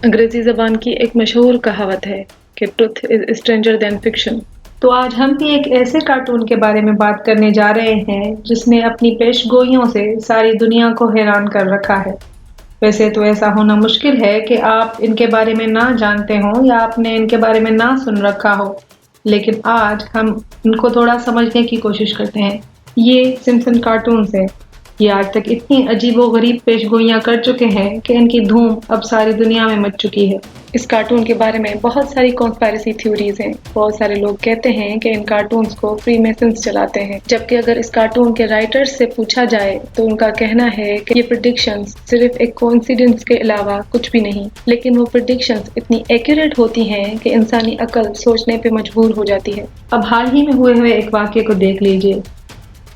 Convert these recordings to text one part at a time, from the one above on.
انگریزی زبان کی ایک مشہور کہاوت ہے کہ truth is stranger than fiction. تو آج ہم بھی ایک ایسے کارٹون کے بارے میں بات کرنے جا رہے ہیں جس نے اپنی پیش گوئیوں سے ساری دنیا کو حیران کر رکھا ہے۔ ویسے تو ایسا ہونا مشکل ہے کہ آپ ان کے بارے میں نہ جانتے ہوں یا آپ نے ان کے بارے میں نہ سن رکھا ہو، لیکن آج ہم ان کو تھوڑا سمجھنے کی کوشش کرتے ہیں۔ یہ سمپسن کارٹونز ہے۔ یہ آج تک اتنی عجیب و غریب پیش گوئیاں کر چکے ہیں کہ ان کی دھوم اب ساری دنیا میں مچ چکی ہے۔ اس کارٹون کے بارے میں بہت ساری کانسپائرسی تھیوریز ہیں۔ بہت سارے لوگ کہتے ہیں کہ ان کارٹونز کو فری میسنز چلاتے ہیں، جبکہ اگر اس کارٹون کے رائٹرز سے پوچھا جائے تو ان کا کہنا ہے کہ یہ پریڈکشنز صرف ایک کوئنسیڈنس کے علاوہ کچھ بھی نہیں، لیکن وہ پریڈکشنز اتنی ایکوریٹ ہوتی ہیں کہ انسانی عقل سوچنے پہ مجبور ہو جاتی ہے۔ اب حال ہی میں ہوئے ایک واقعے کو دیکھ لیجئے۔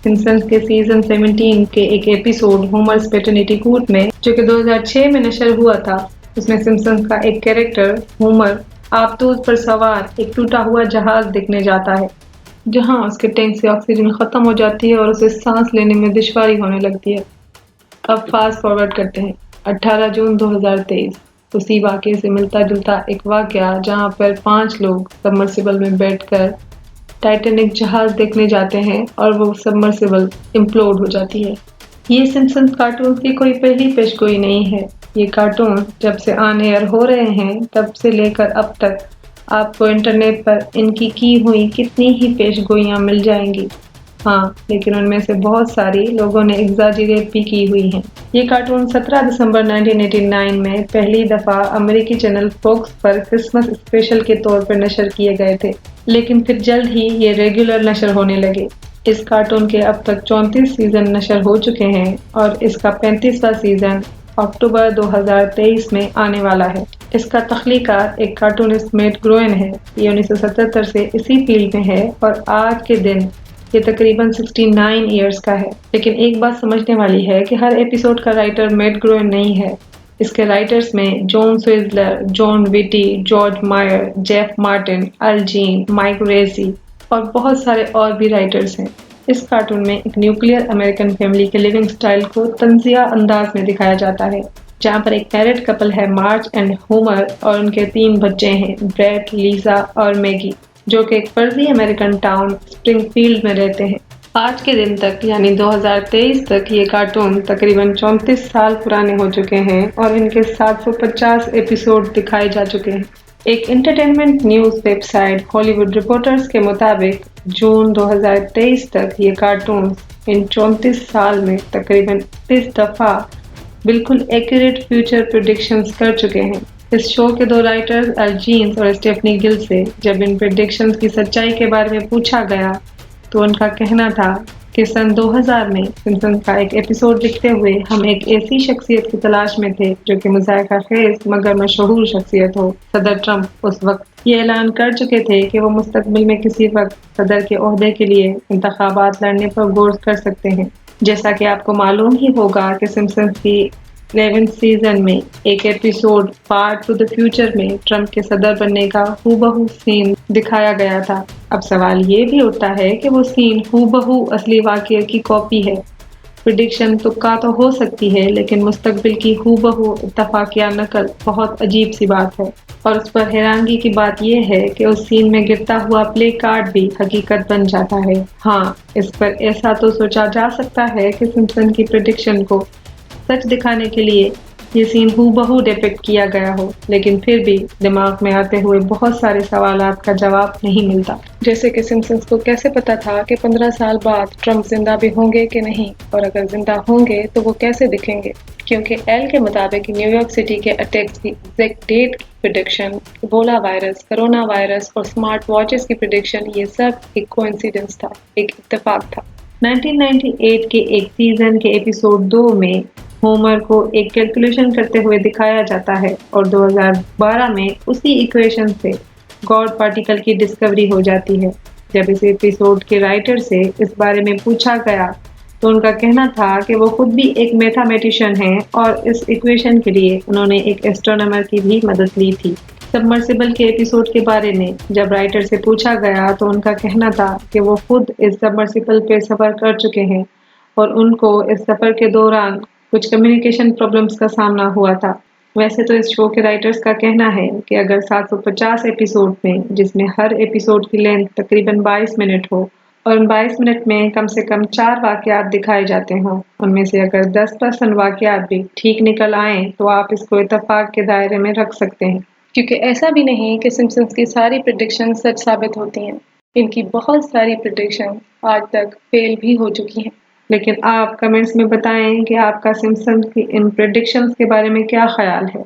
سمپسنز کے سیزن 17 کے ایک ایپیسوڈ ہومرز پیٹرنٹی کوٹ میں، جو کہ 2006 میں نشر ہوا تھا، اس میں سمپسنز کا ایک کیریکٹر ہومر آبدوز پر سوار ایک ٹوٹا ہوا جہاز دیکھنے جاتا ہے، جہاں اس کے ٹینک سے آکسیجن ختم ہو جاتی ہے اور اسے سانس لینے میں دشواری ہونے لگتی ہے۔ اب فاسٹ فارورڈ کرتے ہیں 18 جون 2023۔ اسی واقعے سے ملتا جلتا ایک واقعہ جہاں پر 5 لوگ سبمرسیبل میں بیٹھ کر ٹائٹینک جہاز دیکھنے جاتے ہیں اور وہ سبمرسیبل امپلوڈ ہو جاتی ہے۔ یہ سمپسنز کارٹون کی کوئی پہلی پیش گوئی نہیں ہے۔ یہ کارٹون جب سے آن ایئر ہو رہے ہیں تب سے لے کر اب تک آپ کو انٹرنیٹ پر ان کی ہوئی کتنی ہی پیش گوئیاں مل جائیں گی۔ ہاں، لیکن ان میں سے بہت ساری لوگوں نے ایگزاجریٹ بھی کی ہوئی ہیں۔ یہ کارٹون 17 دسمبر 1989 میں پہلی دفعہ امریکی چینل فوکس پر کرسمس اسپیشل کے طور پر نشر کیے گئے تھے، لیکن پھر جلد ہی یہ ریگولر نشر ہونے لگے۔ اس کارٹون کے اب تک 34 سیزن نشر ہو چکے ہیں اور اس کا 35واں سیزن اکتوبر 2023 میں آنے والا ہے۔ اس کا تخلیقہ ایک کارٹونسٹ میٹ گروئن ہے۔ یہ 1977 سے اسی فیلڈ میں ہے اور آج کے دن یہ تقریباً 69 ایئرز کا ہے۔ لیکن ایک بات سمجھنے والی ہے کہ ہر ایپیسوڈ کا رائٹر میٹ گروئن نہیں ہے۔ اس کے رائٹرز میں جون سویزلر، جون ویٹی، جارج مائر، جیف مارٹن، ال جین، مائک ریسی اور بہت سارے اور بھی رائٹرز ہیں۔ اس کارٹون میں ایک نیوکلیئر امریکن فیملی کے لیونگ سٹائل کو طنزیہ انداز میں دکھایا جاتا ہے، جہاں پر ایک میرڈ کپل ہے مارج اینڈ ہومر اور ان کے 3 بچے ہیں بریٹ، لیزا اور میگی، جو کہ ایک فرضی امریکن ٹاؤن اسپرنگ فیلڈ میں رہتے ہیں۔ آج کے دن تک یعنی 2023 تک یہ کارٹون تقریباً 34 سال پرانے ہو چکے ہیں اور ان کے 750 ایپیسوڈ دکھائے جا چکے ہیں۔ ایک انٹرٹینمنٹ نیوز ویب سائٹ ہالی ووڈ رپورٹرز کے مطابق جون 2023 تک یہ کارٹونز ان 34 سال میں تقریباً 30 دفعہ بالکل ایکوریٹ فیوچر پریڈکشنز کر چکے ہیں۔ اس شو کے 2 رائٹرز ال جینز اور اسٹیفنی گل سے جب ان پریڈکشنز کی سچائی کے بارے میں پوچھا گیا تو ان کا کہنا تھا کہ سن 2000 میں سمپسنز کا ایک ایپیسوڈ لکھتے ہوئے ہم ایک ایسی شخصیت کی تلاش میں تھے جو کہ مذائقہ خیز مگر مشہور شخصیت ہو۔ صدر ٹرمپ اس وقت یہ اعلان کر چکے تھے کہ وہ مستقبل میں کسی وقت صدر کے عہدے کے لیے انتخابات لڑنے پر غور کر سکتے ہیں۔ جیسا کہ آپ کو معلوم ہی ہوگا کہ سمپسنز کی 11 سیزن میں ایک episode part to the future میں ٹرمپ کے صدر بننے کا ہو بہو سین دکھایا گیا تھا۔ اب سوال یہ بھی اٹھتا ہے کہ وہ سین ہو بہو اصلی واقعے کی کاپی ہے۔ پریڈکشن تکا تو ہو سکتی ہے، لیکن مستقبل کی ہو بہو اتفاقیہ نقل بہت عجیب سی بات ہے۔ اور اس پر حیرانگی کی بات یہ ہے کہ اس سین میں گرتا ہوا پلے کارڈ بھی حقیقت بن جاتا ہے۔ ہاں، اس پر ایسا تو سوچا جا سکتا ہے کہ سمپسن کی پریڈکشن کو سچ دکھانے کے لیے یہ سین ہو بہو ڈپکٹ کیا گیا ہو، لیکن پھر بھی دماغ میں آتے ہوئے بہت سارے سوالات کا جواب نہیں ملتا۔ جیسے کہ سمپسنز کو کیسے پتا تھا کہ 15 سال بعد ٹرمپ زندہ بھی ہوں گے کہ نہیں، اور اگر زندہ ہوں گے تو وہ کیسے دکھیں گے؟ کیونکہ ایل کے مطابق نیو یارک سٹی کے اٹیکس کی ایگزیکٹ ڈیٹ کی prediction, Ebola virus, corona virus اور سمارٹ واچز کی پریڈکشن، یہ سب ایک کوئنسیڈنس تھا، ایک اتفاق تھا۔ 1998 کے ایک سیزن کے ایپیسوڈ 2 میں ہومر کو ایک کیلکولیشن کرتے ہوئے دکھایا جاتا ہے اور 2012 میں اسی ایکویشن سے گاڈ پارٹیکل کی ڈسکوری ہو جاتی ہے۔ جب اس ایپیسوڈ کے رائٹر سے اس بارے میں پوچھا گیا تو ان کا کہنا تھا کہ وہ خود بھی ایک میتھمیٹیشین ہیں اور اس ایکویشن کے لیے انہوں نے ایک ایسٹرونامر کی بھی مدد لی تھی۔ سبمرسیبل کے ایپیسوڈ کے بارے میں جب رائٹر سے پوچھا گیا تو ان کا کہنا تھا کہ وہ خود اس سبمرسیبل پہ سفر کر چکے ہیں اور ان کو اس سفر کے دوران کچھ کمیونیکیشن پرابلمز کا سامنا ہوا تھا۔ ویسے تو اس شو کے رائٹرز کا کہنا ہے کہ اگر 750 ایپیسوڈ میں، جس میں ہر ایپیسوڈ کی لینتھ تقریباً 22 منٹ ہو اور ان 22 منٹ میں کم سے کم 4 واقعات دکھائے جاتے ہوں، ان میں سے اگر 10% واقعات بھی ٹھیک نکل آئیں تو آپ اس کو اتفاق کے دائرے میں رکھ سکتے ہیں۔ کیونکہ ایسا بھی نہیں کہ سمپسنز کی ساری پریڈکشن سچ ثابت ہوتی ہیں، ان کی بہت ساری پریڈکشن آج تک فیل بھی ہو چکی ہیں۔ لیکن آپ کمنٹس میں بتائیں کہ آپ کا سمپسنز کی ان پریڈکشنز کے بارے میں کیا خیال ہے۔